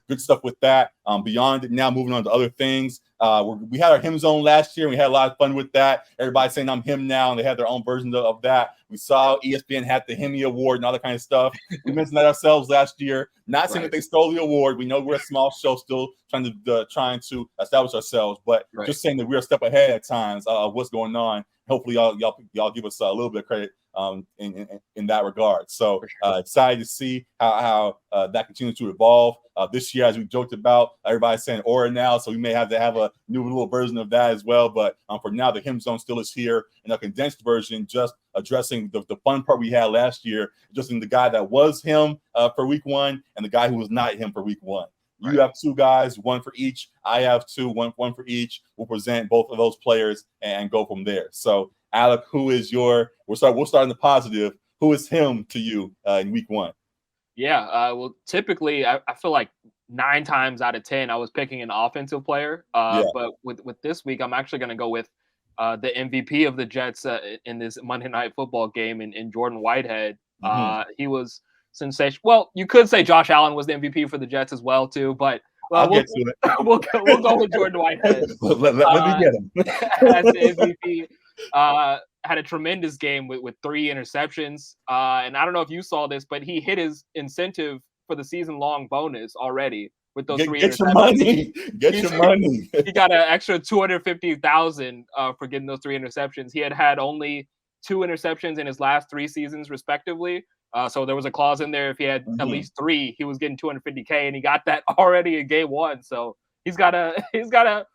good stuff with that. Beyond it, now moving on to other things. We had our him zone last year, and we had a lot of fun with that. Everybody saying I'm him now, and they had their own version of that. We saw ESPN had the Hemi Award and all that kind of stuff. We mentioned that ourselves last year. Not saying that they stole the award. We know we're a small show, still trying to establish ourselves, but just saying that we're a step ahead at times of what's going on. Hopefully, y'all give us a little bit of credit in that regard. So excited to see how that continues to evolve. This year, as we joked about, everybody's saying Aura now, so we may have to have a new little version of that as well. But for now, the him zone still is here in a condensed version, just addressing the fun part we had last year, just in the guy that was him for week 1 and the guy who was not him for week 1. You have 2 guys, 1 for each. I have 2, one for each. We'll present both of those players and go from there. So, Alec, who is your? We'll start in the positive. Who is him to you in week 1? Yeah, well, typically I feel like 9 times out of 10 I was picking an offensive player. But with this week, I'm actually going to go with the MVP of the Jets in this Monday Night Football game in Jordan Whitehead. He was sensational. Well, you could say Josh Allen was the MVP for the Jets as well too, but I'll get to it. We'll go with Jordan Whitehead. let me get him as the MVP. Had a tremendous game with 3 interceptions. And I don't know if you saw this, but he hit his incentive for the season-long bonus already with those 3 interceptions. Get your money. He got an extra $250,000 for getting those 3 interceptions. He had only 2 interceptions in his last 3 seasons, respectively. So there was a clause in there if he had at least 3, he was getting $250K, and he got that already in game 1. So he's got to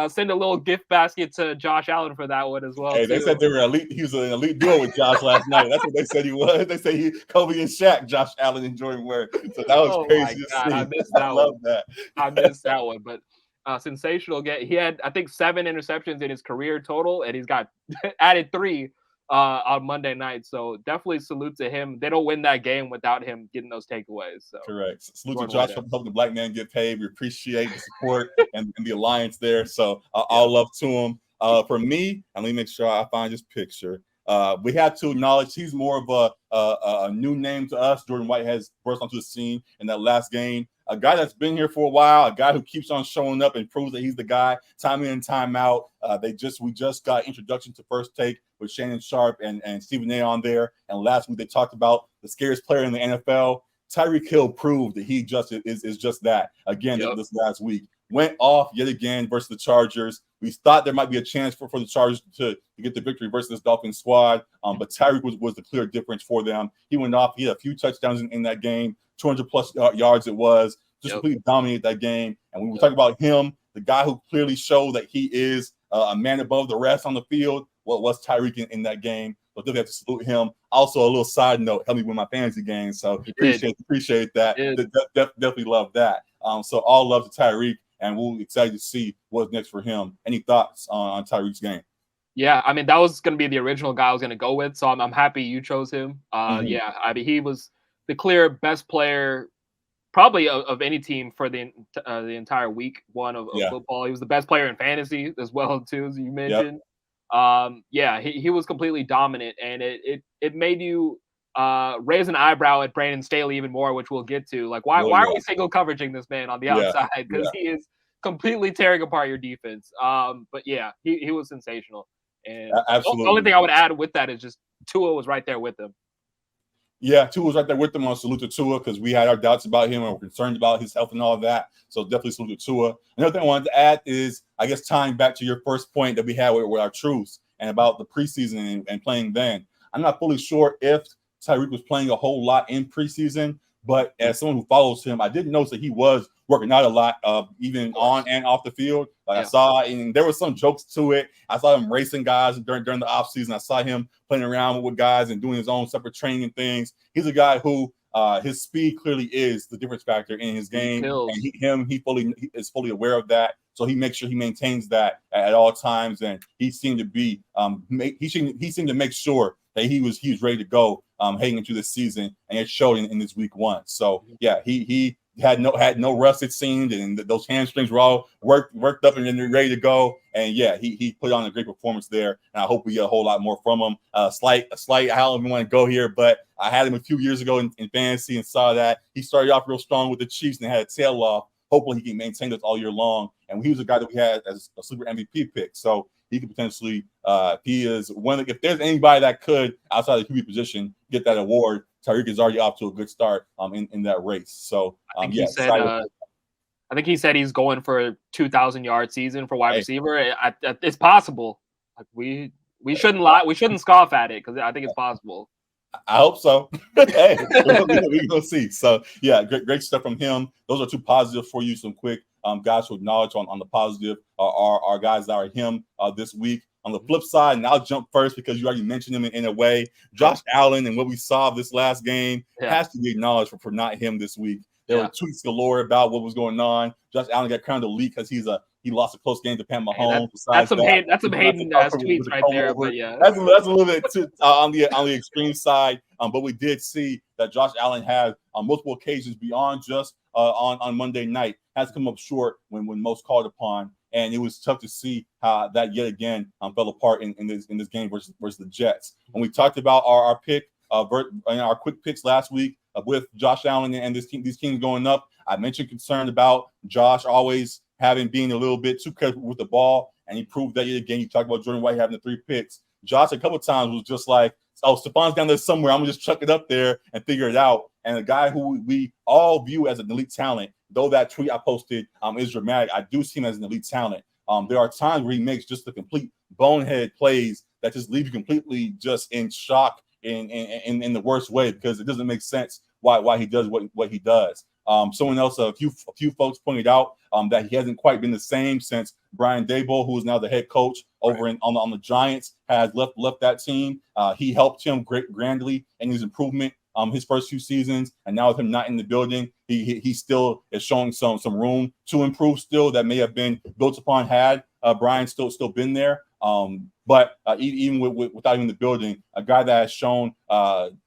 send a little gift basket to Josh Allen for that one as well. Hey, they said they were elite. He was an elite duo with Josh last night. That's what they said he was. They say Kobe and Shaq, Josh Allen and Jordan Ware. So that was crazy to see. I missed that one. That. I missed that one, but sensational game. He had, I think, 7 interceptions in his career total, and he's got added 3 on Monday night. So definitely salute to him. They don't win that game without him getting those takeaways. So correct. Salute to Josh for helping the black man get paid. We appreciate the support and the alliance there. So all love to him. For me, and let me make sure I find this picture. We have to acknowledge he's more of a new name to us. Jordan White has burst onto the scene in that last game. A guy that's been here for a while, a guy who keeps on showing up and proves that he's the guy time in and time out. We just got introduction to First Take with Shannon Sharp and Stephen A on there. And last week they talked about the scariest player in the NFL. Tyreek Hill proved that he just is just that. Again, this last week. Went off yet again versus the Chargers. We thought there might be a chance for the Chargers to get the victory versus this Dolphins squad, but Tyreek was the clear difference for them. He went off. He had a few touchdowns in that game, 200-plus yards it was. Just completely dominated that game. And when we talk about him, the guy who clearly showed that he is a man above the rest on the field, was Tyreek in that game. So definitely have to salute him. Also, a little side note, helped me win my fantasy game. So appreciate that. Definitely love that. So all love to Tyreek. And we're excited to see what's next for him. Any thoughts on Tyreek's game? Yeah, I mean, that was going to be the original guy I was going to go with, so I'm happy you chose him. Yeah, I mean, he was the clear best player probably of any team for the entire week 1 of football. He was the best player in fantasy as well, too, as you mentioned. He was completely dominant, and it made you raise an eyebrow at Brandon Staley even more, which we'll get to. Like, why are we single coveraging this man on the outside? Because he is completely tearing apart your defense. But yeah, he was sensational. And absolutely. The only thing I would add with that is just Tua was right there with him. Yeah, Tua was right there with him. On salute to Tua because we had our doubts about him and we're concerned about his health and all of that. So definitely salute to Tua. Another thing I wanted to add is, I guess, tying back to your first point that we had with our truths and about the preseason and playing then. I'm not fully sure if Tyreek was playing a whole lot in preseason, but as someone who follows him, I did notice that he was working out a lot, even on and off the field. I saw, and there were some jokes to it. I saw him racing guys during the offseason. I saw him playing around with guys and doing his own separate training things. He's a guy who his speed clearly is the difference factor in his game. And he is fully aware of that. So he makes sure he maintains that at all times. And he seemed to be he seemed to make sure that he was ready to go heading into this season, and it showed in this week 1. So yeah, he had no rust, it seemed, and those hamstrings were all worked up and ready to go. And yeah, he put on a great performance there, and I hope we get a whole lot more from him. Slight how we want to go here, but I had him a few years ago in fantasy and saw that he started off real strong with the Chiefs and had a tail off. hopefully he can maintain this all year long. And he was a guy that we had as a sleeper MVP pick. So he could potentially, he is one. If there's anybody that could, outside of the QB position, get that award, Tyreek is already off to a good start in that race. So, I think he said he's going for a 2,000-yard season for wide receiver. It's possible. Like we shouldn't lie. We shouldn't scoff at it because I think it's possible. I hope so. Hey, we're gonna see. So yeah, great stuff from him. Those are two positives for you. Some quick guys to acknowledge on the positive are guys that are him this week. On the flip side, and I'll jump first because you already mentioned him in a way. Josh Allen and what we saw this last game has to be acknowledged for not him this week. There were tweets galore about what was going on. Josh Allen got crowned elite because he lost a close game to Pat Mahomes. That's some Hayden tweets right there. But yeah, that's a little bit too, on the extreme side. But we did see that Josh Allen has on multiple occasions beyond just on Monday night has come up short when most called upon. And it was tough to see how that yet again fell apart in this game versus the Jets. When we talked about our pick, our quick picks last week with Josh Allen and these teams going up, I mentioned concern about Josh always being a little bit too careful with the ball, and he proved that yet again. You talked about Jordan White having the 3 picks. Josh a couple of times was just like, oh, Stefon's down there somewhere. I'm gonna just chuck it up there and figure it out. And a guy who we all view as an elite talent, though that tweet I posted is dramatic, I do see him as an elite talent. There are times where he makes just the complete bonehead plays that just leave you completely just in shock in the worst way because it doesn't make sense why he does what he does. Someone else, a few folks pointed out that he hasn't quite been the same since Brian Daboll, who is now the head coach over on the Giants, has left that team. He helped him grandly in his improvement his first few seasons, and now with him not in the building, he still is showing some room to improve still that may have been built upon had Brian still been there. But even without even the building, a guy that has shown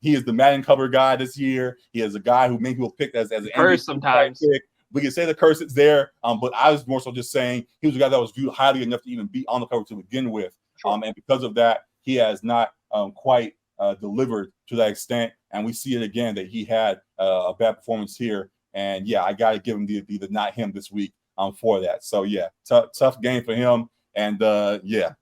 he is the Madden cover guy this year. He is a guy who many people picked as an curse sometimes. Pick. We can say the curse is there, but I was more so just saying he was a guy that was viewed highly enough to even be on the cover to begin with. Sure. And because of that, he has not quite delivered to that extent. And we see it again that he had a bad performance here. And yeah, I got to give him the not him this week for that. So yeah, tough game for him. And yeah,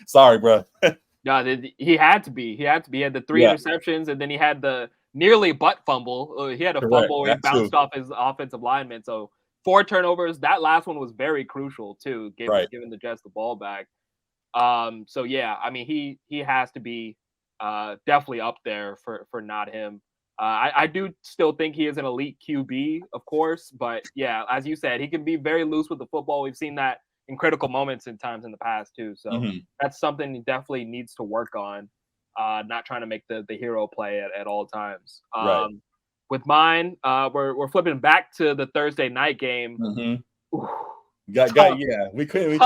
sorry, bro. Yeah, he had to be. He had the 3 interceptions, and then he had the nearly butt fumble. He had a fumble where he bounced off his offensive lineman. So 4 turnovers. That last one was very crucial too, giving the Jets the ball back. So yeah, I mean he has to be definitely up there for not him. I do still think he is an elite QB, of course, but yeah, as you said, he can be very loose with the football. We've seen that in critical moments in times in the past too. So that's something he definitely needs to work on. Not trying to make the hero play at all times. With mine, we're flipping back to the Thursday night game. Yeah, we couldn't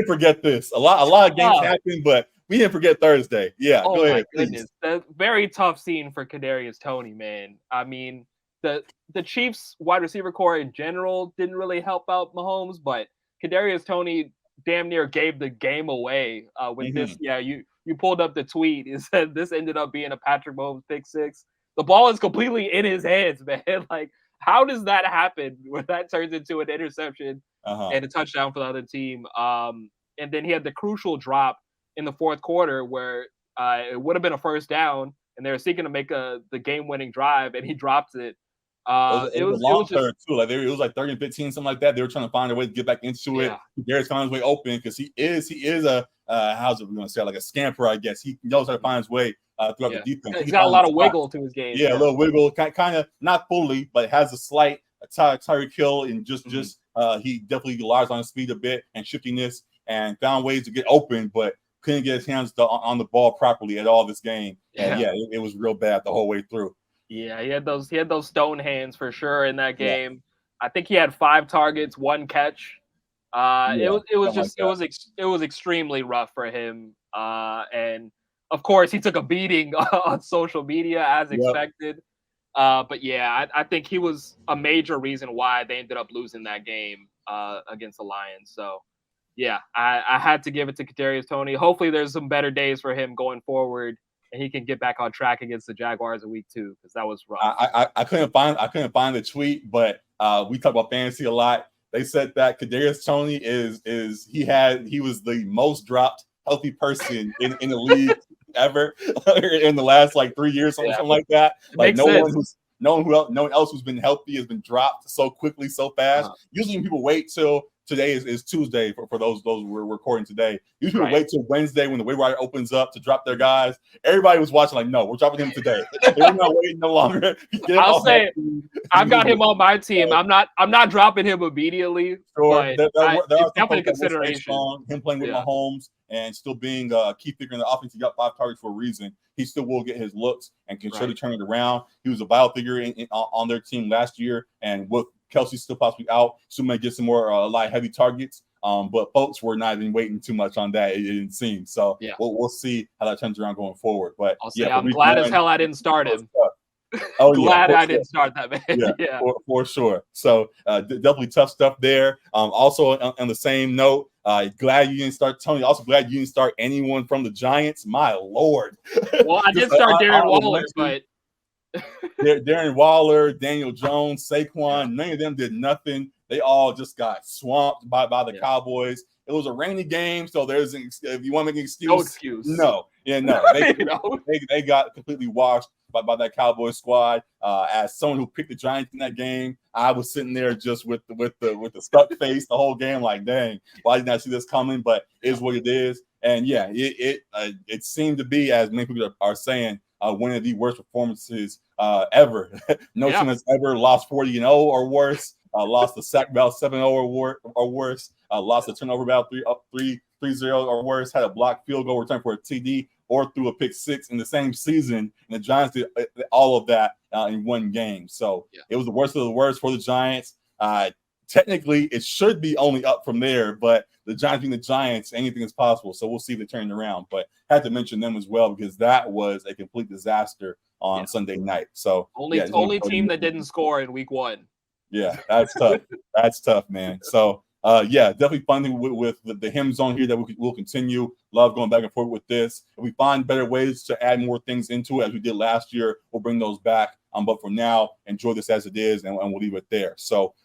forget this. A lot of games happened, but we didn't forget Thursday. Yeah, oh go ahead. My goodness, that's very tough scene for Kadarius Toney, man. I mean, the Chiefs wide receiver core in general didn't really help out Mahomes, but Kadarius Toney damn near gave the game away with this. Yeah, you pulled up the tweet. It said this ended up being a Patrick Mahomes pick 6. The ball is completely in his hands, man. Like, how does that happen where that turns into an interception and a touchdown for the other team? And then he had the crucial drop in the fourth quarter where it would have been a first down, and they were seeking to make the game-winning drive, and he dropped it. It was a long third too. Like it was like 30 and 15, something like that. They were trying to find a way to get back into it. Darius found his way open because he is a how's it we gonna say, like a scamper, I guess. He knows how to find his way throughout the defense. He's got a lot of wiggle to his game. Yeah, a little wiggle, kind of not fully, but has a slight Tyreek Hill, and just he definitely relies on his speed a bit and shiftiness, and found ways to get open, but couldn't get his hands on the ball properly at all this game. And it was real bad the whole way through. Yeah, he had those stone hands for sure in that game. Yeah. I think he had 5 targets, 1 catch. It was extremely rough for him. And of course, he took a beating on social media as expected. But yeah, I think he was a major reason why they ended up losing that game against the Lions. So yeah, I had to give it to Kadarius Toney. Hopefully, there's some better days for him going forward, and he can get back on track against the Jaguars in week 2 because that was rough. I couldn't find the tweet, but We talk about fantasy a lot. They said that Kadarius Toney he was the most dropped healthy person in the league ever in the last like 3 years, something like that. Like no one else who's been healthy has been dropped so quickly, so fast. Usually when people wait till today is Tuesday for those we're recording today. Usually people wait till Wednesday when the waiver wire opens up to drop their guys. Everybody was watching like, no, we're dropping him today. We're not waiting no longer. I'll say I've got him on my team. I'm not dropping him immediately. Sure, but it's definitely consideration. Him playing with Mahomes and still being a key figure in the offense. He got 5 targets for a reason. He still will get his looks and can surely turn it around. He was a vital figure on their team last year, and with Kelsey still possibly out, so may get some more light heavy targets. But folks were not even waiting too much on that. It didn't seem so. We'll see how that turns around going forard. But I'm glad as hell I didn't start him. Glad I didn't start that, man. For sure. So definitely tough stuff there. Also on the same note, glad you didn't start Tony. Also glad you didn't start anyone from the Giants. My Lord. Well, I did start Darren Waller, but Darren Waller, Daniel Jones, Saquon, none of them did nothing. They all just got swamped by the Cowboys. It was a rainy game, so if you want to make an excuse, no excuse. No. They got completely washed by that Cowboys squad. As someone who picked the Giants in that game, I was sitting there just with the stuck face the whole game, like, dang, why did I see this coming? But it is what it is. And it seemed to be, as many people are saying, one of the worst performances ever. No team has ever lost 40-0 or worse. Lost the sack about 7-0 or worse. Lost the turnover about 3-0 or worse. Had a blocked field goal return for a TD or threw a pick 6 in the same season. And the Giants did all of that in one game. So it was the worst of the worst for the Giants. Technically, it should be only up from there, but the Giants being the Giants, anything is possible. So we'll see if they turn it around. But had to mention them as well because that was a complete disaster on Sunday night. So only team that didn't score in week 1. Yeah, that's tough. That's tough, man. So definitely fun with the hymn zone here that we'll continue. Love going back and forth with this. If we find better ways to add more things into it as we did last year, we'll bring those back. But for now, enjoy this as it is, and we'll leave it there. So